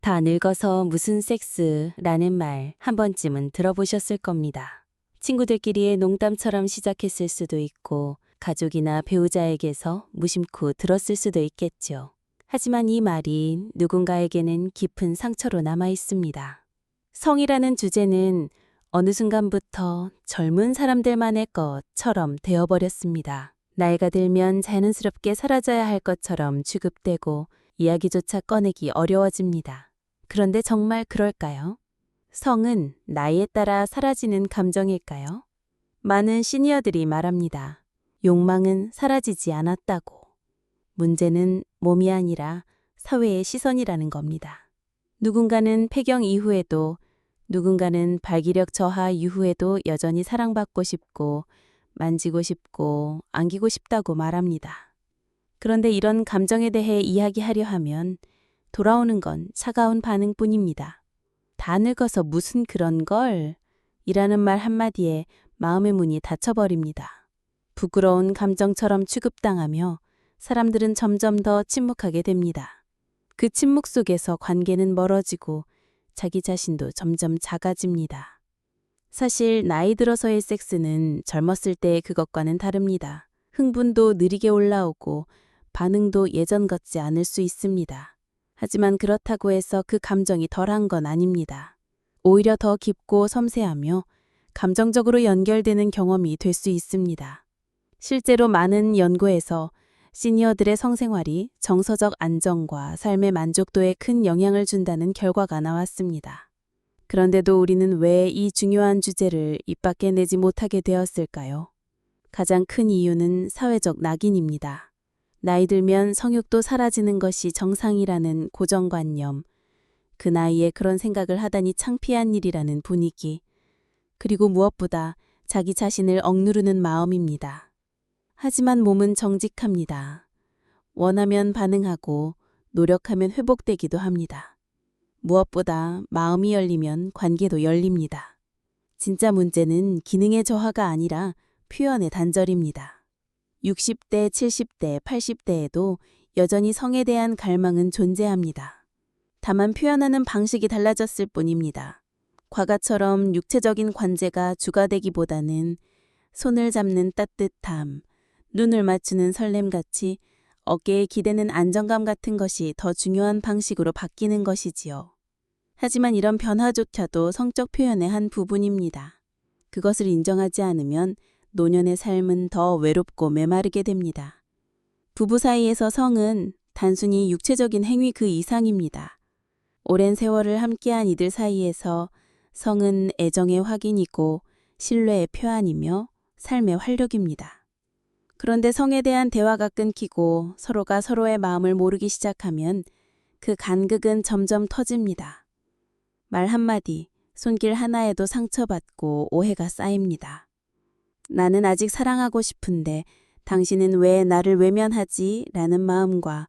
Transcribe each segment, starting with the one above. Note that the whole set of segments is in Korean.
다 늙어서 무슨 섹스라는 말 한 번쯤은 들어보셨을 겁니다. 친구들끼리의 농담처럼 시작했을 수도 있고 가족이나 배우자에게서 무심코 들었을 수도 있겠죠. 하지만 이 말이 누군가에게는 깊은 상처로 남아 있습니다. 성이라는 주제는 어느 순간부터 젊은 사람들만의 것처럼 되어버렸습니다. 나이가 들면 자연스럽게 사라져야 할 것처럼 취급되고 이야기조차 꺼내기 어려워집니다. 그런데 정말 그럴까요? 성은 나이에 따라 사라지는 감정일까요? 많은 시니어들이 말합니다. 욕망은 사라지지 않았다고. 문제는 몸이 아니라 사회의 시선이라는 겁니다. 누군가는 폐경 이후에도, 누군가는 발기력 저하 이후에도 여전히 사랑받고 싶고, 만지고 싶고, 안기고 싶다고 말합니다. 그런데 이런 감정에 대해 이야기하려 하면 돌아오는 건 차가운 반응뿐입니다. 다 늙어서 무슨 그런 걸? 이라는 말 한마디에 마음의 문이 닫혀버립니다. 부끄러운 감정처럼 취급당하며 사람들은 점점 더 침묵하게 됩니다. 그 침묵 속에서 관계는 멀어지고 자기 자신도 점점 작아집니다. 사실 나이 들어서의 섹스는 젊었을 때의 그것과는 다릅니다. 흥분도 느리게 올라오고 반응도 예전 같지 않을 수 있습니다. 하지만 그렇다고 해서 그 감정이 덜한 건 아닙니다. 오히려 더 깊고 섬세하며 감정적으로 연결되는 경험이 될 수 있습니다. 실제로 많은 연구에서 시니어들의 성생활이 정서적 안정과 삶의 만족도에 큰 영향을 준다는 결과가 나왔습니다. 그런데도 우리는 왜 이 중요한 주제를 입 밖에 내지 못하게 되었을까요? 가장 큰 이유는 사회적 낙인입니다. 나이 들면 성욕도 사라지는 것이 정상이라는 고정관념, 그 나이에 그런 생각을 하다니 창피한 일이라는 분위기, 그리고 무엇보다 자기 자신을 억누르는 마음입니다. 하지만 몸은 정직합니다. 원하면 반응하고 노력하면 회복되기도 합니다. 무엇보다 마음이 열리면 관계도 열립니다. 진짜 문제는 기능의 저하가 아니라 표현의 단절입니다. 60대, 70대, 80대에도 여전히 성에 대한 갈망은 존재합니다. 다만 표현하는 방식이 달라졌을 뿐입니다. 과거처럼 육체적인 관계가 주가 되기보다는 손을 잡는 따뜻함, 눈을 맞추는 설렘같이 어깨에 기대는 안정감 같은 것이 더 중요한 방식으로 바뀌는 것이지요. 하지만 이런 변화조차도 성적 표현의 한 부분입니다. 그것을 인정하지 않으면 노년의 삶은 더 외롭고 메마르게 됩니다. 부부 사이에서 성은 단순히 육체적인 행위 그 이상입니다. 오랜 세월을 함께한 이들 사이에서 성은 애정의 확인이고 신뢰의 표안이며 삶의 활력입니다. 그런데 성에 대한 대화가 끊기고 서로가 서로의 마음을 모르기 시작하면 그 간극은 점점 터집니다. 말 한마디, 손길 하나에도 상처받고 오해가 쌓입니다. 나는 아직 사랑하고 싶은데 당신은 왜 나를 외면하지? 라는 마음과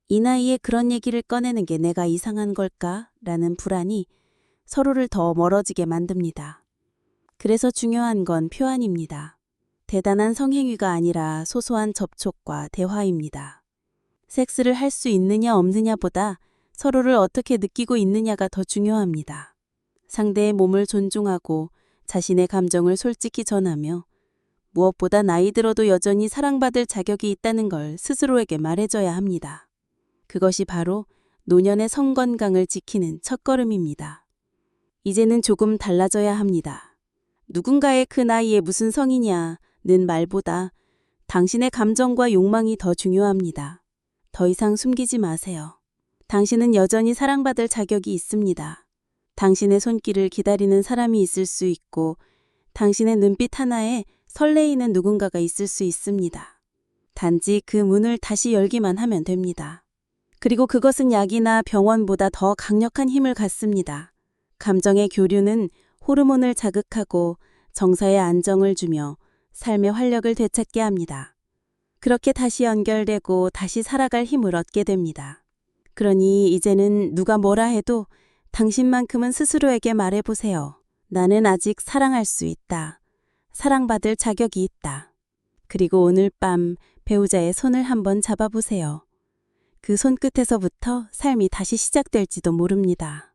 이 나이에 그런 얘기를 꺼내는 게 내가 이상한 걸까? 라는 불안이 서로를 더 멀어지게 만듭니다. 그래서 중요한 건 표안입니다. 대단한 성행위가 아니라 소소한 접촉과 대화입니다. 섹스를 할 수 있느냐 없느냐보다 서로를 어떻게 느끼고 있느냐가 더 중요합니다. 상대의 몸을 존중하고 자신의 감정을 솔직히 전하며 무엇보다 나이 들어도 여전히 사랑받을 자격이 있다는 걸 스스로에게 말해줘야 합니다. 그것이 바로 노년의 성 건강을 지키는 첫걸음입니다. 이제는 조금 달라져야 합니다. 누군가의 그 나이에 무슨 성이냐는 말보다 당신의 감정과 욕망이 더 중요합니다. 더 이상 숨기지 마세요. 당신은 여전히 사랑받을 자격이 있습니다. 당신의 손길을 기다리는 사람이 있을 수 있고 당신의 눈빛 하나에 설레이는 누군가가 있을 수 있습니다. 단지 그 문을 다시 열기만 하면 됩니다. 그리고 그것은 약이나 병원보다 더 강력한 힘을 갖습니다. 감정의 교류는 호르몬을 자극하고 정서에 안정을 주며 삶의 활력을 되찾게 합니다. 그렇게 다시 연결되고 다시 살아갈 힘을 얻게 됩니다. 그러니 이제는 누가 뭐라 해도 당신만큼은 스스로에게 말해보세요. 나는 아직 사랑할 수 있다. 사랑받을 자격이 있다. 그리고 오늘 밤 배우자의 손을 한번 잡아보세요. 그 손끝에서부터 삶이 다시 시작될지도 모릅니다.